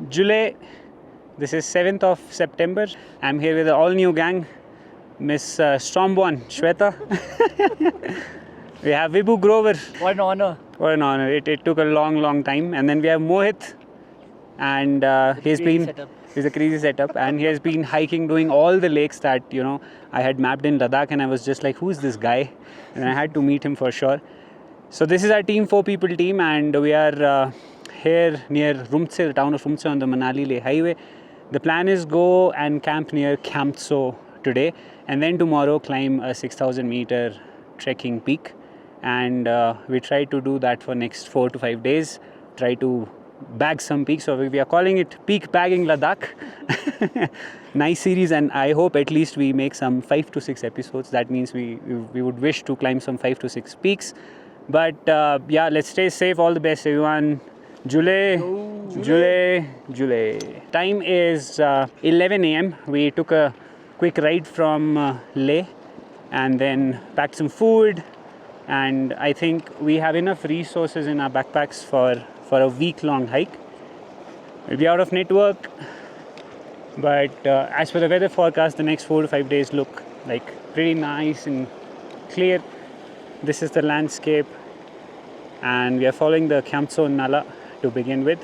July. This is 7th of September. I'm here with the all new gang. Miss Stormborn, Shweta. We have Vibhu Grover. What an honor. What an honor. It took a long time. And then we have Mohit. And he's a crazy setup. And he has been hiking, doing all the lakes that, I had mapped in Ladakh. And I was just like, who's this guy? And I had to meet him for sure. So this is our team, 4-people team. And we are here near Rumtse, the town of Rumtse on the Manali-Leh highway. The plan is go and camp near Khyam Tso today. And then tomorrow climb a 6,000 meter trekking peak. And we try to do that for next 4 to 5 days. Try to bag some peaks. So we are calling it Peakbagging Ladakh. Nice series, and I hope at least we make some 5 to 6 episodes. That means we would wish to climb some 5 to 6 peaks. But yeah, let's stay safe. All the best, everyone. July. Time is 11 a.m. We took a quick ride from Leh and then packed some food. And I think we have enough resources in our backpacks for a week-long hike. We'll be out of network, but as per the weather forecast, the next 4 to 5 days look like pretty nice and clear. This is the landscape, and we are following the Khyam Tso Nala to begin with.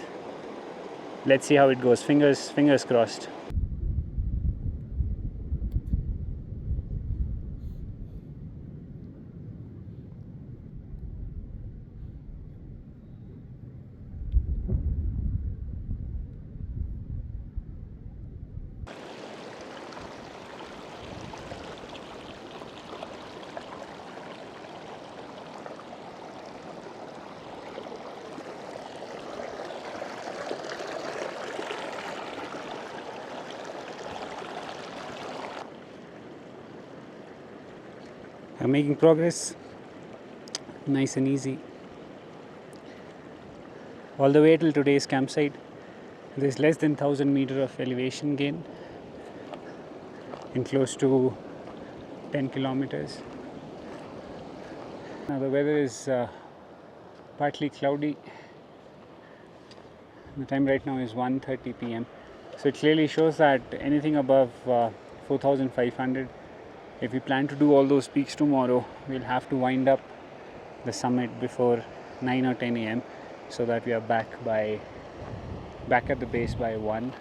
Let's see how it goes. Fingers crossed. I'm making progress, nice and easy. All the way till today's campsite, there's less than 1,000 meters of elevation gain in close to 10 kilometers. Now the weather is partly cloudy. The time right now is 1:30 p.m. So it clearly shows that anything above 4,500, if we plan to do all those peaks tomorrow, we'll have to wind up the summit before 9 or 10 a.m. so that we are back at the base by 1.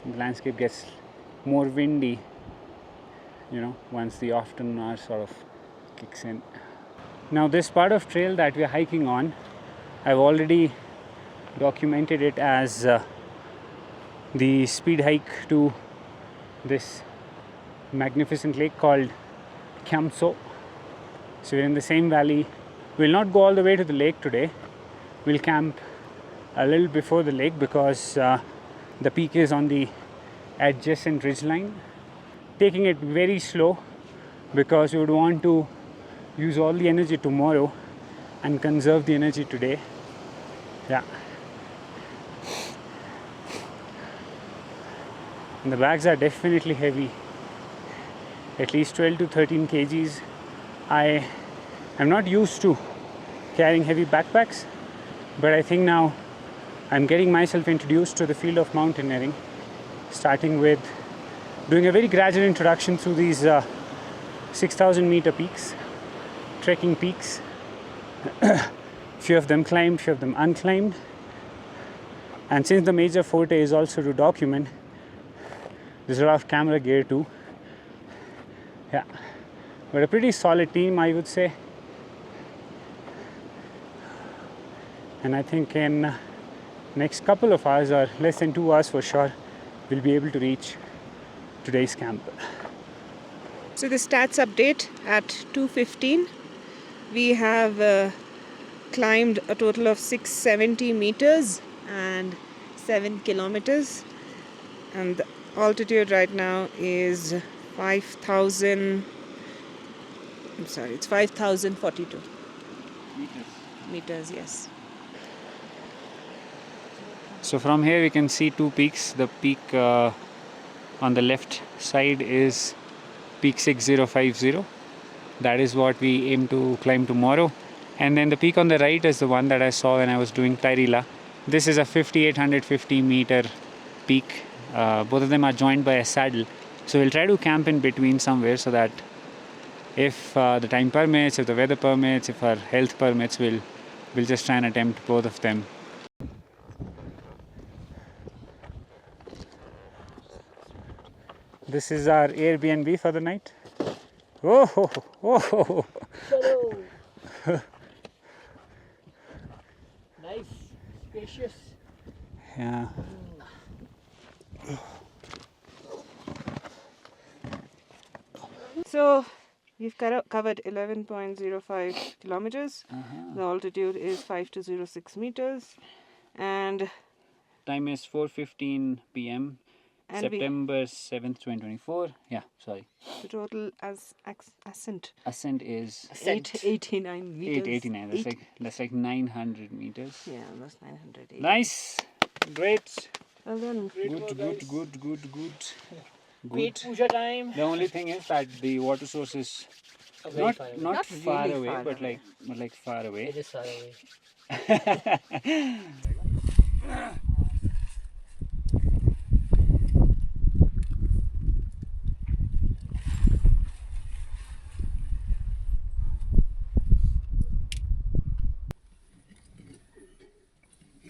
The landscape gets more windy, once the afternoon hour sort of kicks in. Now this part of trail that we are hiking on, I've already documented it as the speed hike to this magnificent lake called Khyam Tso. So we're in the same valley. We'll not go all the way to the lake today. We'll camp a little before the lake because the peak is on the adjacent ridgeline. Taking it very slow because we would want to use all the energy tomorrow and conserve the energy today. Yeah. And the bags are definitely heavy. At least 12 to 13 kgs. I am not used to carrying heavy backpacks, but I think now I'm getting myself introduced to the field of mountaineering, starting with doing a very gradual introduction through these 6,000 meter peaks, trekking peaks. Few of them climbed, few of them unclimbed. And since the major forte is also to document, there's a lot of camera gear too. Yeah, but a pretty solid team, I would say. And I think in next couple of hours, or less than 2 hours for sure, we'll be able to reach today's camp. So the stats update at 2:15, we have climbed a total of 670 meters and 7 kilometers, and the altitude right now is 5,042 meters, yes. So from here we can see 2 peaks. The peak on the left side is peak 6050. That is what we aim to climb tomorrow. And then the peak on the right is the one that I saw when I was doing Tairila, This is a 5850 meter peak. Both of them are joined by a saddle. So we'll try to camp in between somewhere so that if the time permits, if the weather permits, if our health permits, we'll just try and attempt both of them. This is our Airbnb for the night. Oh, oh. Hello. Nice, spacious. Yeah. So we've covered 11.05 kilometers. The altitude is 5206 meters, and Time is 4:15 p.m. And September 7th, 2024. Yeah, sorry. the total ascent Ascent is 889 meters. 889. That's like 900 meters. Yeah, almost 980. Nice. Great. Well done. Good. Great puja time. The only thing is that the water source is Very not far away. not Not far really away, far but away. like far away. It is far away.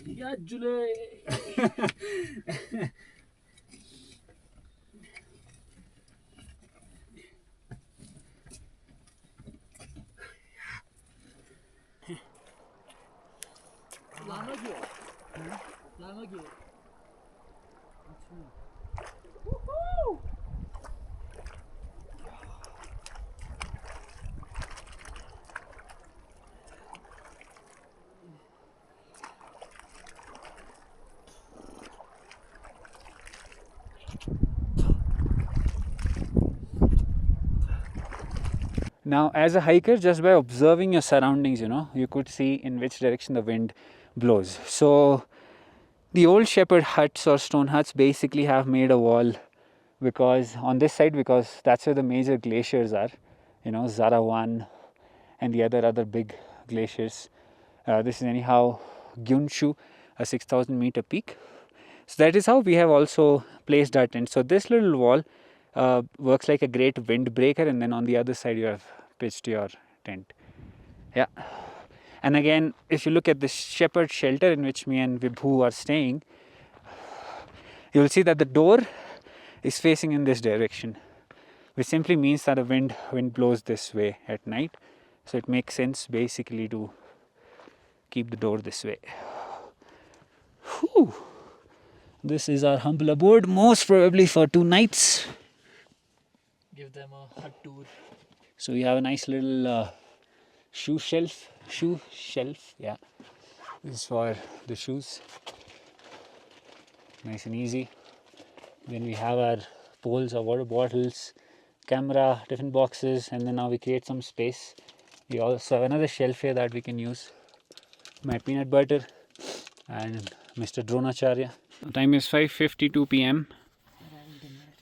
Yeah, July. Now, as a hiker, just by observing your surroundings, you could see in which direction the wind blows. So, the old shepherd huts or stone huts basically have made a wall because on this side, because that's where the major glaciers are, Zara 1 and the other big glaciers. This is anyhow Gyunshu, a 6,000 meter peak. So that is how we have also placed our tent. So this little wall works like a great windbreaker, and then on the other side you have pitched your tent. Yeah. And again, if you look at the shepherd shelter in which me and Vibhu are staying, you will see that the door is facing in this direction, which simply means that the wind blows this way at night. So it makes sense basically to keep the door this way. Whew. This is our humble abode, most probably for 2 nights. Give them a hut tour. So we have a nice little shoe shelf. Yeah, this is for the shoes. Nice and easy. Then we have our poles, our water bottles, camera, different boxes, and then now we create some space. We also have another shelf here that we can use. My peanut butter and Mr. Dronacharya. The time is 5:52 p.m.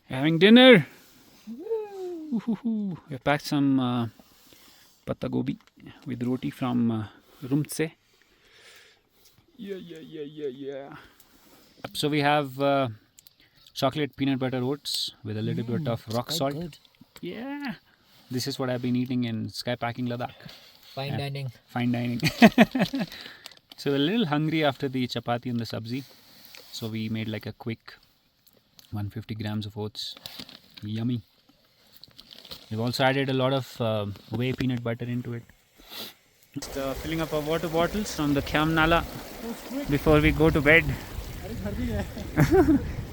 We're having dinner. We packed some patta gobi with roti from Rumtse. Yeah. So we have chocolate peanut butter oats with a little bit of rock salt. Good. Yeah. This is what I've been eating in Skypacking Ladakh. Fine dining. Fine dining. So we're a little hungry after the chapati and the sabzi. So we made like a quick 150 grams of oats. Yummy. We've also added a lot of whey peanut butter into it. Just filling up our water bottles from the Khyam Nala before we go to bed.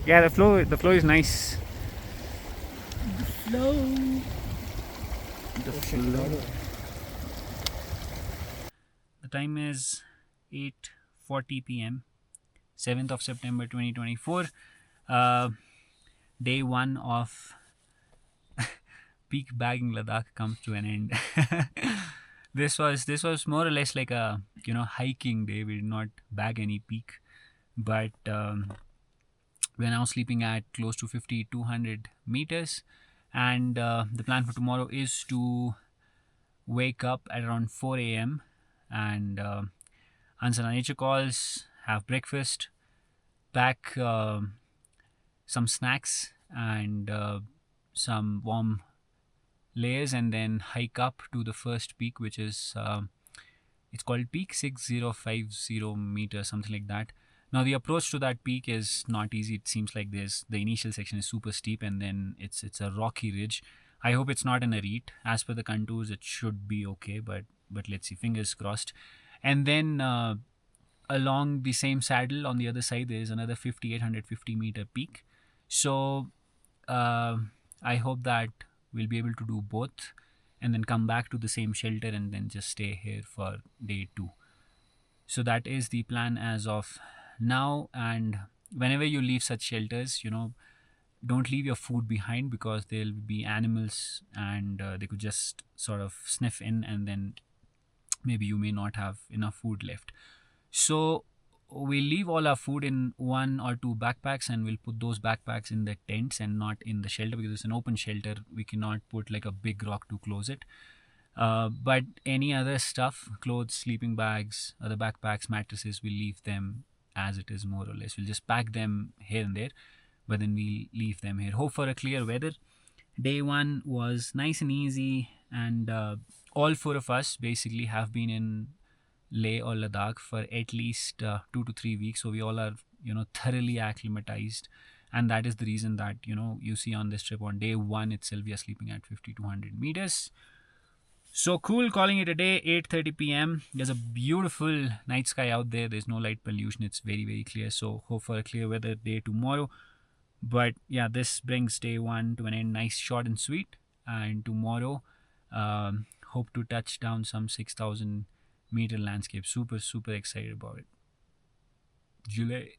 Yeah, the flow is nice. The flow. The time is 8:40 p.m. 7th of September 2024. Day 1 of Peakbagging Ladakh comes to an end. This was more or less like a hiking day. We did not bag any peak, but we're now sleeping at close to 5,200 meters, and the plan for tomorrow is to wake up at around 4 a.m. and answer our nature calls, have breakfast, pack some snacks and some warm layers, and then hike up to the first peak, which is it's called Peak 6050 meters, something like that. Now the approach to that peak is not easy. It seems like there's the initial section is super steep, and then it's a rocky ridge. I hope it's not in a reet. As per the contours, it should be okay, but let's see. Fingers crossed. And then along the same saddle on the other side, there is another 5850 meter peak. So I hope that we'll be able to do both, and then come back to the same shelter and then just stay here for day 2. So that is the plan as of now. And whenever you leave such shelters, don't leave your food behind, because there'll be animals and they could just sort of sniff in, and then maybe you may not have enough food left. So we'll leave all our food in 1 or 2 backpacks, and we'll put those backpacks in the tents and not in the shelter, because it's an open shelter. We cannot put like a big rock to close it. But any other stuff, clothes, sleeping bags, other backpacks, mattresses, we'll leave them as it is, more or less. We'll just pack them here and there, but then we'll leave them here. Hope for a clear weather. Day 1 was nice and easy, and all 4 of us basically have been in Leh or Ladakh for at least 2 to 3 weeks, so we all are thoroughly acclimatized, and that is the reason that you see on this trip, on day 1 itself, we are sleeping at 5200 meters. So cool. Calling it a day. 8:30 p.m. There's a beautiful night sky out there. There's no light pollution. It's very, very clear. So hope for a clear weather day tomorrow. But yeah, this brings day 1 to an end. Nice, short and sweet. And tomorrow, hope to touch down some 6,000 meter landscape. Super, super excited about it. July.